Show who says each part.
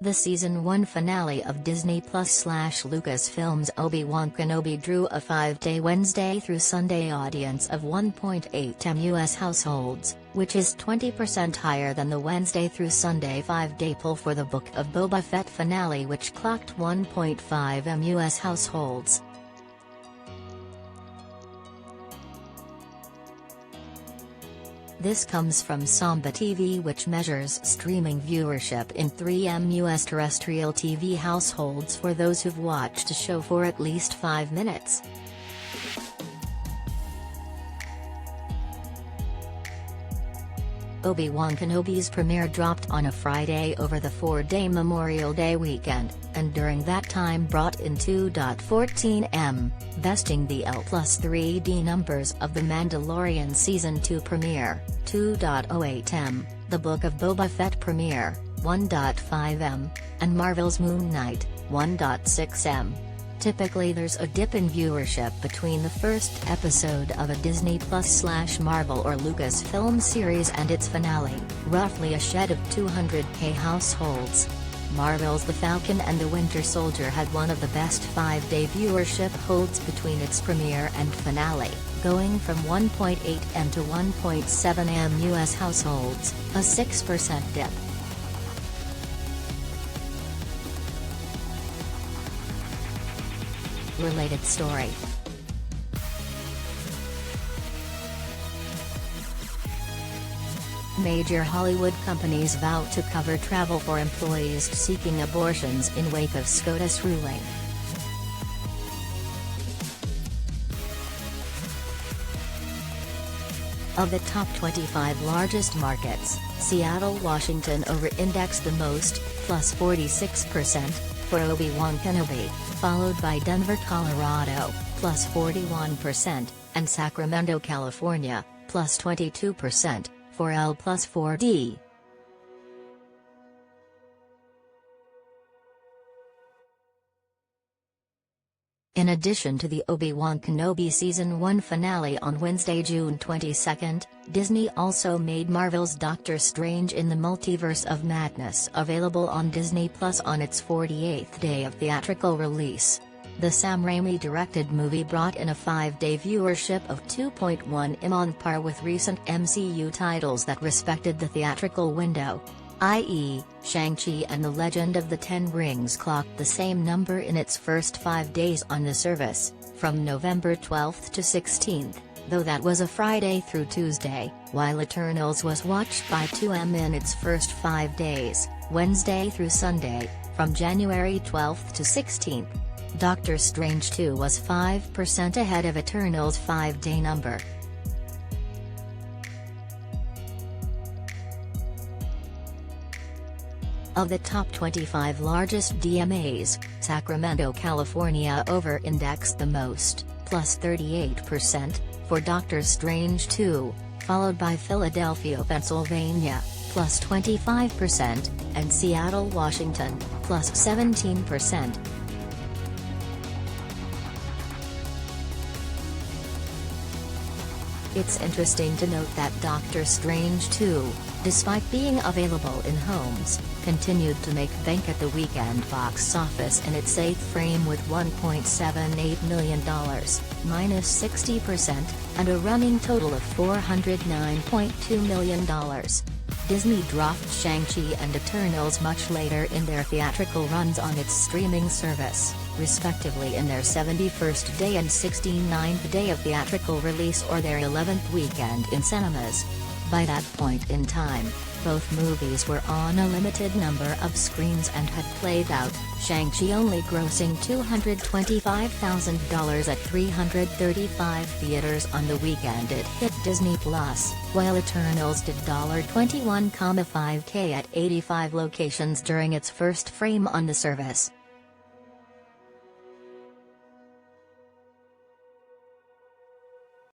Speaker 1: The Season 1 finale of Disney Plus/Lucasfilm's Obi-Wan Kenobi drew a 5-day Wednesday through Sunday audience of 1.8 million U.S. households, which is 20% higher than the Wednesday through Sunday 5-day poll for the Book of Boba Fett finale, which clocked 1.5 million U.S. households. This comes from Samba TV, which measures streaming viewership in 3 million U.S. terrestrial TV households for those who've watched a show for at least 5 minutes. Obi-Wan Kenobi's premiere dropped on a Friday over the 4-day Memorial Day weekend, and during that time brought in 2.14 million, besting the L+3D numbers of The Mandalorian Season 2 premiere, 2.08 million, the Book of Boba Fett premiere, 1.5 million, and Marvel's Moon Knight, 1.6 million. Typically there's a dip in viewership between the first episode of a Disney Plus/Marvel or Lucasfilm series and its finale, roughly a shed of 200,000 households. Marvel's The Falcon and the Winter Soldier had one of the best 5-day viewership holds between its premiere and finale, going from 1.8 million to 1.7 million U.S. households, a 6% dip. Related story. Major Hollywood companies vow to cover travel for employees seeking abortions in wake of SCOTUS ruling. Of the top 25 largest markets, Seattle, Washington over-indexed the most, plus 46%, for Obi-Wan Kenobi, followed by Denver, Colorado, plus 41%, and Sacramento, California, plus 22%, for L+4D. In addition to the Obi-Wan Kenobi Season 1 finale on Wednesday, June 22, Disney also made Marvel's Doctor Strange in the Multiverse of Madness available on Disney Plus on its 48th day of theatrical release. The Sam Raimi-directed movie brought in a 5-day viewership of 2.1 million, on par with recent MCU titles that respected the theatrical window, i.e., Shang-Chi and the Legend of the Ten Rings clocked the same number in its first 5 days on the service, from November 12 to 16, though that was a Friday through Tuesday, while Eternals was watched by 2 million in its first 5 days, Wednesday through Sunday, from January 12 to 16. Doctor Strange 2 was 5% ahead of Eternals' 5-day number. Of the top 25 largest DMAs, Sacramento, California over-indexed the most, plus 38%, for Doctor Strange 2, followed by Philadelphia, Pennsylvania, plus 25%, and Seattle, Washington, plus 17%. It's interesting to note that Doctor Strange 2, despite being available in homes, continued to make bank at the weekend box office in its 8th frame with $1.78 million, minus 60%, and a running total of $409.2 million. Disney dropped Shang-Chi and Eternals much later in their theatrical runs on its streaming service, respectively in their 71st day and 69th day of theatrical release, or their 11th weekend in cinemas. By that point in time, both movies were on a limited number of screens and had played out, Shang-Chi only grossing $225,000 at 335 theaters on the weekend it hit Disney+, while Eternals did $21.5K at 85 locations during its first frame on the service.